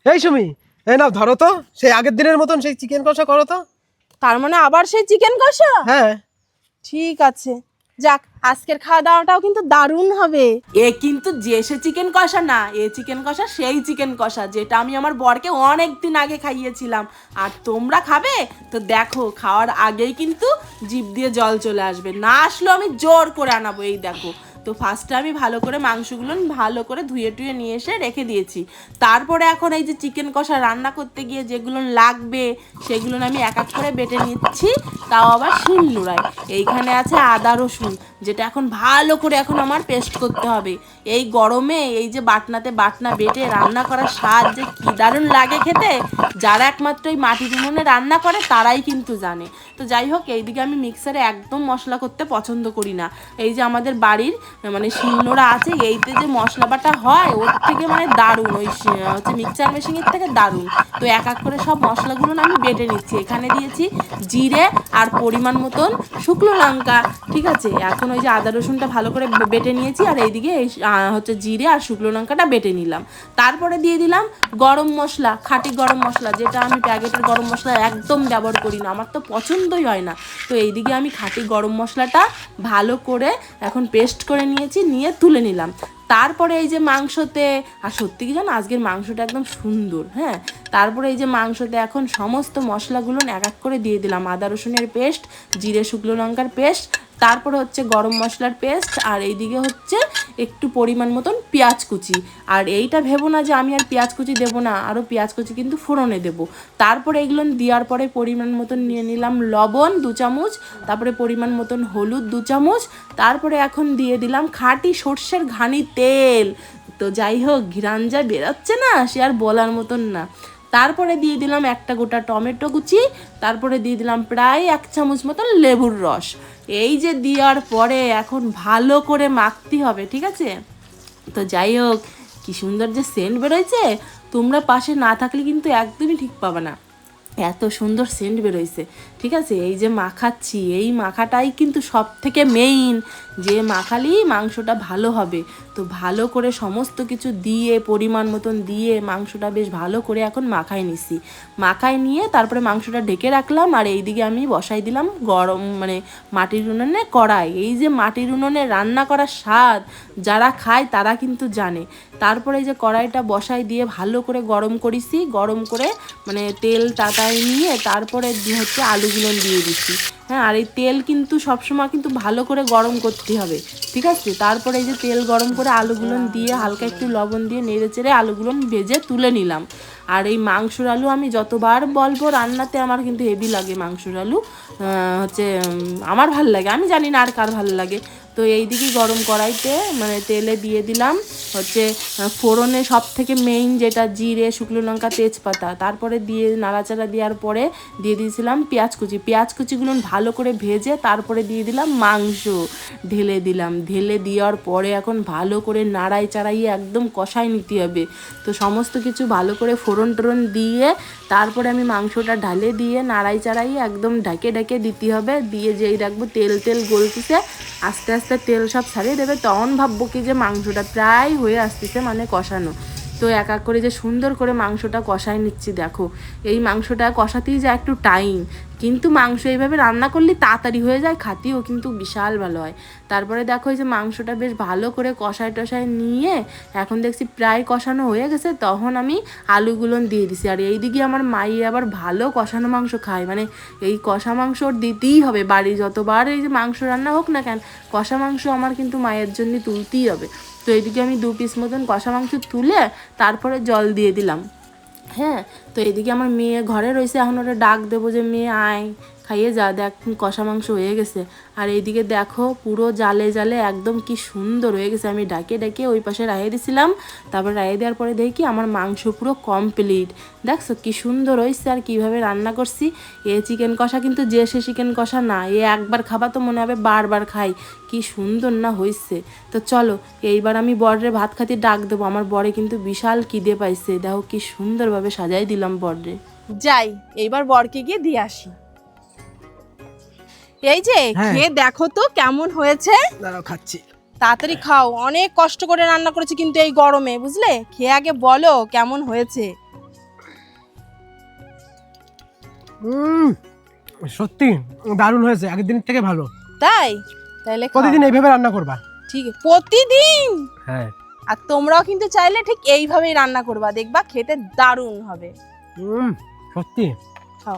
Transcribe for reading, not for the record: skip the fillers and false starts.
এই সুমি, এই নাও ধরো তো, সেই আগের দিনের মতন সেই চিকেন কষা করো তো। তার মানে আবার সেই চিকেন কষা? হ্যাঁ। ঠিক আছে, যাক আজকের খাওয়া দাওয়াটাও কিন্তু দারুণ হবে। এ কিন্তু যে সে চিকেন কষা না, এ চিকেন কষা সেই চিকেন কষা যেটা আমি আমার বরকে অনেক দিন আগে খাইয়েছিলাম। আর তোমরা খাবে তো দেখো, খাওয়ার আগেই কিন্তু জিভ দিয়ে জল চলে আসবে, না আসলেও আমি জোর করে আনাবো। এই দেখো, তো ফার্স্টে আমি ভালো করে মাংসগুলো ভালো করে ধুয়ে টুয়ে নিয়ে এসে রেখে দিয়েছি। তারপরে এখন এই যে চিকেন কষা রান্না করতে গিয়ে যেগুলো লাগবে সেগুলো আমি এক এক করে বেটে নিচ্ছি, তাও আবার শিলনোড়ায়। এইখানে আছে আদা রসুন, যেটা এখন ভালো করে এখন আমার পেস্ট করতে হবে। এই গরমে এই যে বাটনাতে বাটনা বেটে রান্না করার স্বাদ যে কী দারুণ লাগে খেতে, যারা একমাত্র এই মাটির উনুনে রান্না করে তারাই কিন্তু জানে। তো যাই হোক, এইদিকে আমি মিক্সারে একদম মশলা করতে পছন্দ করি না। এই যে আমাদের বাড়ির মানে শিলনোড়া আছে, এইতে যে মশলা বাটা হয় ওর থেকে মানে দারুণ, ওই হচ্ছে মিক্সচার মেশিনের থেকে দারুণ। তো এক এক করে সব মশলাগুলো আমি বেটে নিচ্ছি। এখানে দিয়েছি জিরে আর পরিমাণ মতন শুকনো লঙ্কা। ঠিক আছে, এখন ওই যে আদা রসুনটা ভালো করে বেটে নিয়েছি, আর এইদিকে এই হচ্ছে জিরে আর শুকনো লঙ্কাটা বেটে নিলাম। তারপরে দিয়ে দিলাম গরম মশলা, খাঁটি গরম মশলা, যেটা আমি প্যাকেটের গরম মশলা একদম ব্যবহার করি না, আমার তো পছন্দই হয় না। তো এইদিকে আমি খাঁটি গরম মশলাটা ভালো করে এখন পেস্ট করে নিয়েছি, নিয়ে তুলে নিলাম। তারপরে এই যে মাংসতে, আর সত্যি কি জানো, আজকের মাংসটা একদম সুন্দর। হ্যাঁ, তারপরে এই যে মাংসতে এখন সমস্ত মশলাগুলো এক এক করে দিয়ে দিলাম। আদা রসুনের পেস্ট, জিরে শুকনো লঙ্কার পেস্ট, তারপরে হচ্ছে গরম মশলার পেস্ট, আর এইদিকে হচ্ছে একটু পরিমাণ মতন পেঁয়াজ কুচি। আর এইটা ভেবো না যে আমি আর পেঁয়াজ কুচি দেবো না, আরও পেঁয়াজ কুচি কিন্তু ফোড়নে দেবো। তারপরে এগুলো দেওয়ার পরে পরিমাণ মতন নিয়ে নিলাম লবণ 2 চামচ, তারপরে পরিমাণ মতন হলুদ 2 চামচ, তারপরে এখন দিয়ে দিলাম খাঁটি সর্ষের ঘানি তেল। তো যাই হোক, ঘিরান যা বেরোচ্ছে না, সে আর বলার মতন না। তারপরে দিয়ে দিলাম একটা গোটা টমেটো কুচি, তারপরে দিয়ে দিলাম প্রায় 1 চামচ মতন লেবুর রস। এই যে দেওয়ার পরে এখন ভালো করে মাখতে হবে। ঠিক আছে, তো যাই হোক, কি সুন্দর যে সেন্ট বেরোয়ছে, তোমরা পাশে না থাকলে কিন্তু একদমই ঠিক পাবে না, এত সুন্দর সেন্ট বেরোইছে। ঠিক আছে, এই যে মাখাচ্ছি, এই মাখাটাই কিন্তু সব থেকে মেইন, যে মাখালেই মাংসটা ভালো হবে। তো ভালো করে সমস্ত কিছু দিয়ে পরিমাণ মতন দিয়ে মাংসটা বেশ ভালো করে এখন মাখাই নিছি। মাখাই নিয়ে তারপরে মাংসটা ঢেকে রাখলাম, আর এইদিকে আমি বসাই দিলাম গরম মানে মাটির উনুনে কড়াই। এই যে মাটির উনুনে রান্না করার স্বাদ যারা খায় তারা কিন্তু জানে। তারপরে এই যে কড়াইটা বসাই দিয়ে ভালো করে গরম করেছি, গরম করে মানে তেল টাটাই নিয়ে তারপরে হচ্ছে আলুগুলো দিয়ে দিচ্ছি। হ্যাঁ, আর এই তেল কিন্তু সবসময় কিন্তু ভালো করে গরম করতে হবে। ঠিক আছে, তারপরে এই যে তেল গরম করে আলুগুলো দিয়ে হালকা একটু লবণ দিয়ে নেড়ে চেড়ে আলুগুলো ভেজে তুলে নিলাম। আর এই মাংসর আলু আমি যতবার বলবো রান্নাতে আমার কিন্তু হেভি লাগে মাংসর আলু, হচ্ছে আমার ভাল লাগে, আমি জানি না আর কার ভালো লাগে। তো এই দিকে গরম কড়াইতে মানে তেলে দিয়ে দিলাম হচ্ছে ফোড়নে সব থেকে মেইন যেটা জিরে শুকনো লঙ্কা তেজপাতা, তারপরে দিয়ে নাড়াচাড়া দেওয়ার পরে দিয়ে দিয়েছিলাম পেঁয়াজ কুচি। পেঁয়াজ কুচিগুলো ভালো করে ভেজে তারপরে দিয়ে দিলাম মাংস, ঢেলে দিলাম। ঢেলে দেওয়ার পরে এখন ভালো করে নাড়াই চাড়াইয়ে একদম কষাই নিতে হবে। তো সমস্ত কিছু ভালো করে ফোড়ন টোড়ন দিয়ে তারপরে আমি মাংসটা ঢালে দিয়ে নাড়াই চাড়াইয়ে একদম ঢেকে ঢেকে দিতে হবে। দিয়ে যেই রাখবো তেল তেল গলতেছে, আস্তে আস্তে তেল সব ছাড়িয়ে দেবে, তখন ভাববো কি যে মাংসটা প্রায় হয়ে আসতেছে, মানে কষানো। তো এক এক করে যে সুন্দর করে মাংসটা কষাই নিচ্ছি। দেখো, এই মাংসটা কষাতেই যায় একটু টাইম, কিন্তু মাংস এইভাবে রান্না করলে তাড়াতাড়ি হয়ে যায়, খাতেও কিন্তু বিশাল ভালো হয়। তারপরে দেখো এই যে মাংসটা বেশ ভালো করে কষায় টষায় নিয়ে এখন দেখছি প্রায় কষানো হয়ে গেছে, তখন আমি আলুগুলো দিয়ে দিছি। আর এইদিকে আমার মাই আবার ভালো কষানো মাংস খায়, মানে এই কষা মাংস দিতেই হবে, বাড়ি যতবার এই যে মাংস রান্না হোক না কেন, কষা মাংস আমার কিন্তু মায়ের জন্য তুলতেই হবে। তো এইদিকে আমি 2 পিস মতন কষা মাংস তুলে তারপরে জল দিয়ে দিলাম। হ্যাঁ, তো এদিকে আমার মেয়ে ঘরে রয়েছে, এখন ওটা ডাক দেবো যে মেয়ে আয় খাইয়ে যা, দেখ কষা মাংস হয়ে গেছে। আর এইদিকে দেখো পুরো জালে জালে একদম কি সুন্দর হয়ে গেছে। আমি ডাকে ডাকে ওই পাশে রাখিয়ে দিয়েছিলাম, তারপর রাখিয়ে দেওয়ার পরে দেখি আমার মাংস পুরো কমপ্লিট। দেখছো কি সুন্দর হয়েছে আর কীভাবে রান্না করছি। এ চিকেন কষা কিন্তু যে সে চিকেন কষা না, এ একবার খাবা তো মনে হবে বারবার খাই, কি সুন্দর না হয়েছে। তো চলো এইবার আমি বরের ভাত খাতে ডাক দেবো, আমার বরে কিন্তু বিশাল খিদে পাইছে। দেখো কি সুন্দরভাবে সাজাই দিলাম বরে। যাই এইবার বরকে গিয়ে দিয়ে আসি। এই যে খেয়ে দেখো তো কেমন হয়েছে। দাঁড়াও খাচ্ছি। তাড়াতাড়ি খাও, অনেক কষ্ট করে রান্না করেছি কিন্তু এই গরমে, বুঝলে? খেয়ে আগে বলো কেমন হয়েছে। সত্যি দারুণ হয়েছে, আগের দিনের থেকে ভালো। তাই? তাহলে খাও। প্রতিদিন এইভাবে রান্না করবা? ঠিক আছে, প্রতিদিন। হ্যাঁ। আর তোমরাও কিন্তু চাইলে ঠিক এইভাবেই রান্না করবা, দেখবা খেতে দারুণ হবে। সত্যি